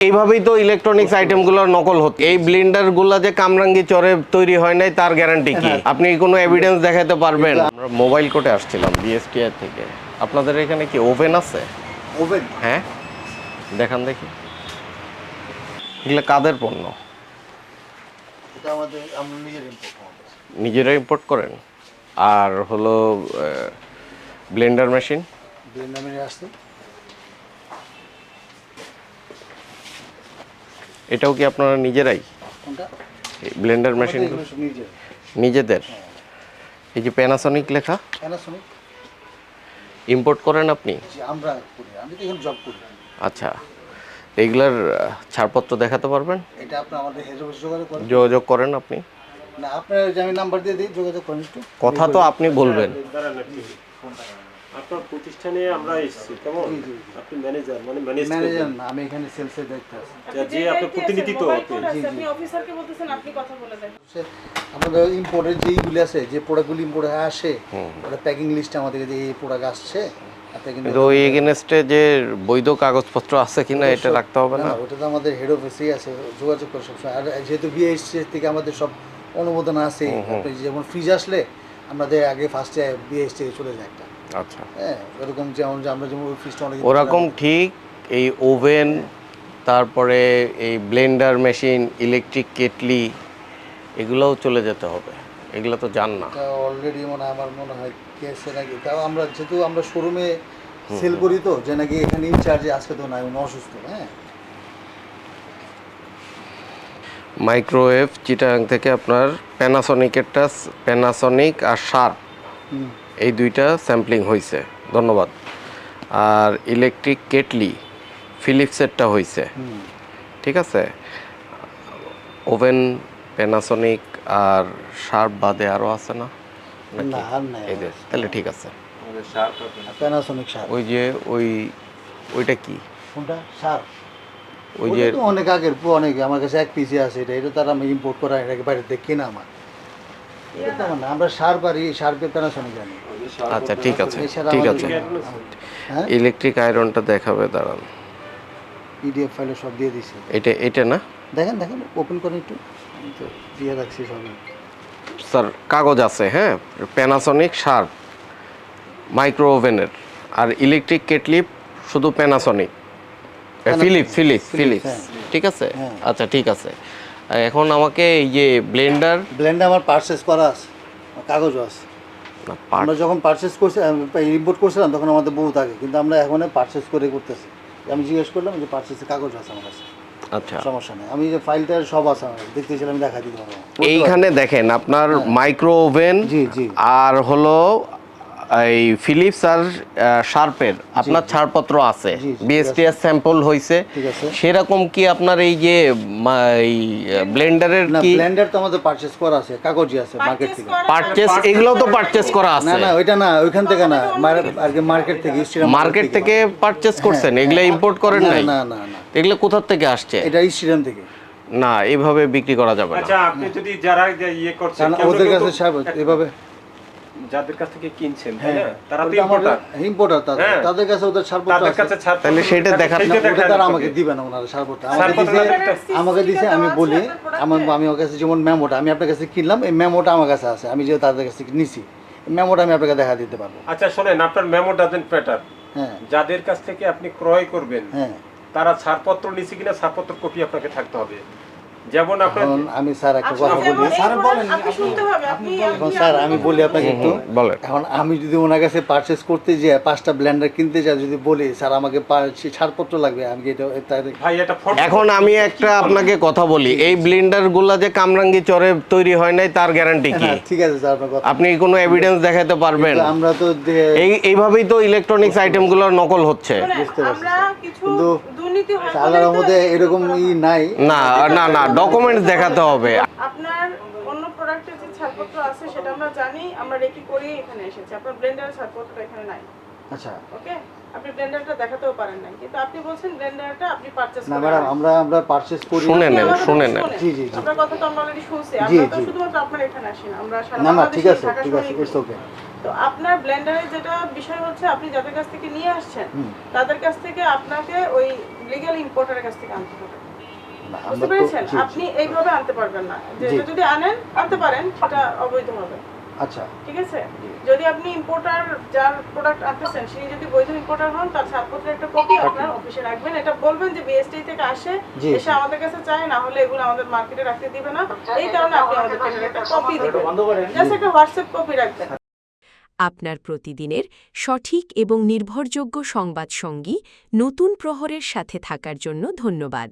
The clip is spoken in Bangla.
এইভাবেই তো ইলেকট্রনিক্স আইটেমগুলোর নকল হচ্ছে। এই ব্লেন্ডারগুলো যে কামরাঙ্গি চরে তৈরি হয় নাই তার গ্যারান্টি কি? আপনি কোনো এভিডেন্স দেখাতে পারবেন? আমরা মোবাইল কোর্টে আসছিলাম বিএসটিআই থেকে। আপনাদের এখানে কি ওভেন আছে? ওভেন? হ্যাঁ, দেখান দেখি। এগুলো কাদের পণ্য? এটা আমাদের আমরা নিজেরা ইম্পোর্ট করেন? আর হলো ব্লেন্ডার মেশিন? ব্লেন্ডার মেশিন আসছে। এটাও কি আপনারা নিজেরাই? কোনটা? ব্লেন্ডার মেশিন নিজেদের? এই যে প্যানাসনিক লেখা, প্যানাসনিক ইম্পোর্ট করেন আপনি? আমরা করি, আমি তো এখানে জব করি। আচ্ছা, এইগুলার ছাড়পত্র দেখাতে পারবেন? এটা আপনি আমাদের হেড অফিসে যোগাযোগ করেন আপনি? না, আপনার যে আমি নাম্বার দিয়ে দিই, যোগাযোগ করেন একটু। কথা তো আপনি বলবেন। আপনার প্রতিষ্ঠানে আমরা এসেছি, কেমন? আপনি ম্যানেজার, মানে ম্যানেজার না, আমি এখানে সেলসের দায়িত্বে আছি। যে আপনি প্রতিনিধি তো আপনি অফিসারকে বলতেছেন, আপনি কথা বলে দেন। আমাদের ইম্পোর্টের যেইগুলি আছে, যে প্রোডাক্টগুলি ইম্পোর্ট হয়ে আসে, ওটা প্যাকিং লিস্টে আমাদের যে এই প্রোডাক্ট আসছে, কিন্তু ওই এগেনস্টে যে বৈধ কাগজপত্র আছে কিনা এটা রাখতে হবে না? ওটা তো আমাদের হেড অফিসেই আছে, যোগাযোগ করে সবসময়। আর যেহেতু বিএসসি থেকে আমাদের সব অনুমোদন আছে, যেমন ফ্রিজ আসলে আমাদের আগে ফার্স্টে বিএসসি চলে যায় একটা। আচ্ছা, হ্যাঁ, এরকম যেমন যে আমরা যেমন ফ্রিজটা অনেক ওরকম ঠিক এই ওভেন, তারপরে এই ব্লেন্ডার মেশিন, ইলেকট্রিক কেটলি, এগুলোও চলে যেতে হবে। এগুলো তো জান না। অলরেডি আমার মনে হয় কেসে নাকি, তাও আমরা যেহেতু আমরা শোরুমে সেল করি তো, যে নাকি এখানে ইনচার্জে আজকে তো নাই, উনি অসুস্থ। হ্যাঁ, মাইক্রোওয়েভ চিটাগাং থেকে আপনার প্যানাসনিকেরটা, প্যানাসনিক আর শার্প, এই দুইটা স্যাম্পলিং হয়েছে, ধন্যবাদ। আর ইলেকট্রিক কেটলি ফিলিপসেরটা হয়েছে, ঠিক আছে। ওভেন প্যানাসনিক আর শার্প বাদে আরও আছে না? নাকি? না, আর নাই। এদের তাহলে ঠিক আছে। Panasonic sharp. ওই যে ওইটা কি? কোনটা? শার্প? ওই যে অনেক আগের, অনেক আমার কাছে এক পিসি আছে। এটা তার আমি ইম্পোর্ট করা, এটাকে বাইরে থেকে কেনা আমার। এটা তো আমার না, আমরা শার্প আর শার্পের প্যানাসনিক জানি। আচ্ছা, ঠিক আছে, ঠিক আছে। হ্যাঁ, ইলেকট্রিক আয়রনটা দেখাবে, দাঁড়ান। পিডিএফ ফাইলে সব দিয়ে দিছি। এটা না? দেখেন ওপেন করেন একটু, আমি তো দিয়ে রাখছি সবই। স্যার কাগজ আছে, হ্যাঁ, প্যানাসনিক শার্প মাইক্রো ওভেনের, আর ইলেকট্রিক কেটলি শুধু প্যানাসনিক, ফিলিপস, ঠিক আছে। আচ্ছা, ঠিক আছে। এখন আমাকে এই যে ব্লেন্ডার আমার পারচেস করা আছে, কাগজও আছে। আমরা যখন পারচেস করছি, ইম্পোর্ট করছিলাম, তখন আমাদের বহুত আগে, কিন্তু আমরা এখন পারচেস করে করতেছি। আমি জিজ্ঞেস করলাম যে পারচেসের কাগজ আছে আমার কাছে। আচ্ছা, সমস্যা নেই, আমি যে ফাইলটা সব আছে আমার দেখতেছিলাম, আমি দেখা দিতে পারবো। এইখানে দেখেন আপনার মাইক্রো ওভেন আর হলো এই ফিলিপস আর শার্পের আপনার ছাড়পত্র আছে, বিএসটিএস স্যাম্পল হইছে, সেরকম কি আপনার এই যে এই ব্লেন্ডারের কি? ব্লেন্ডার তো আমাদের পারচেজ করা আছে, কাগজই আছে মার্কেট থেকে। পারচেজ, এগুলো তো পারচেজ করা আছে? না, ওইটা না, ওইখান থেকে না, আর কি মার্কেট থেকে, মার্কেট থেকে পারচেজ করছেন? এগুলো ইম্পোর্ট করেন নাই? না, এগুলো কোথা থেকে আসছে? এটা স্টেডিয়াম থেকে। না, এইভাবে বিক্রি করা যাবে না। আচ্ছা, আপনি যদি যারা ইয়ে করছেন, ওদের কাছে এভাবে যাদের কাছ থেকে কিনছেন, তাই না, তারা তো ইম্পোর্টার, তাদের কাছে ওদের ছাড়পত্র আছে। তাহলে সেটা দেখাতে তারা আমাকে দিবেন না, ওনারা ছাড়পত্র আমাকে দিছে। আমি বলি, আমি ওর কাছে যেমন মেমোটা আমি আপনার কাছে কিনলাম, এই মেমোটা আমার কাছে আছে, আমি যে তাদের কাছ থেকে নিছি, মেমোটা আমি আপনাকে দেখা দিতে পারবো। আচ্ছা শোনেন, আপনার মেমো ডাজেন্ট ম্যাটার। হ্যাঁ, যাদের কাছ থেকে আপনি ক্রয় করবেন, হ্যাঁ, তারা ছাড়পত্র নিছে কিনা, ছাড়পত্র কপি আপনাকে থাকতে হবে। যেমন আমি স্যার একটা কথা বলি, স্যার বলেন, স্যার আমি বলি আপনাকে একটু বলেন। এখন আমি যদি ওনার কাছে পারচেস করতে যাই, 5টা ব্লেন্ডার কিনতে যাই, যদি বলি স্যার আমাকে ছাড়পত্র লাগবে, আমি এটা ভাই এটা এখন আমি একটা আপনাকে কথা বলি, এই ব্লেন্ডার গুলা যে কামরাঙ্গি চরে তৈরি হয় নাই তার গ্যারান্টি কি? ঠিক আছে স্যার, আপনি কোনো এভিডেন্স দেখাতে পারবেন? আমরা তো এইভাবেই তো ইলেকট্রনিক্স আইটেম গুলোর নকল হচ্ছে। বুঝতে পারছি, কিন্তু সাধারণত মধ্যে এরকম নাই। না, ডকুমেন্টস দেখাতে হবে। আপনার অন্য প্রোডাক্টের যে ছাড়পত্র আছে সেটা আমরা জানি, আমরা রেকি করি এখানে এসেছি। আপনার ব্লেন্ডারের ছাড়পত্রটা এখানে নাই। আচ্ছা, ওকে, আপনি ব্লেন্ডারটা দেখাতেও পারেন না, কিন্তু আপনি বলছেন ব্লেন্ডারটা আপনি পারচেজ করেন। না ম্যাডাম, আমরা পারচেজ করি। শুনেন। জি, আপনার কথা তো আমরা অলরেডি শুনছি। আমরা তো শুধুমাত্র আপনার এখানে আসি না, আমরা সারা বাংলাদেশে ঠিক আছে, ইটস ওকে। তো আপনার ব্লেন্ডারে যেটা বিষয় হচ্ছে আপনি যাদের কাছ থেকে নিয়ে আসছেন তাদের কাছ থেকে আপনাকে ওই লিগ্যাল ইম্পোর্টারের কাছ থেকে আনতে হবে। বুঝতে পেরেছেন? আপনি এইভাবে আনতে পারবেন না। যেটা যদি আনতে পারেন সেটা অবৈধ হবে। আচ্ছা, ঠিক আছে? যদি আপনি ইম্পোর্টার যার প্রোডাক্ট আনতেছেন তিনি যদি বৈধ ইম্পোর্টার হন তার ছাড়পত্রের একটা কপি আপনার অফিসে রাখবেন। এটা বলবেন যে বিএসটি থেকে আসে, এসে আমাদের কাছে চায়, না হলে এগুলো আমাদের মার্কেটে রাখতে দিবে না। এই কারণে আপনি আমাদের একটা কপি দিবেন। জাস্ট একটা হোয়াটসঅ্যাপ কপি রাখবেন। আপনার প্রতিদিনের সঠিক এবং নির্ভরযোগ্য সংবাদ সঙ্গী নতুন প্রহরের সাথে থাকার জন্য ধন্যবাদ।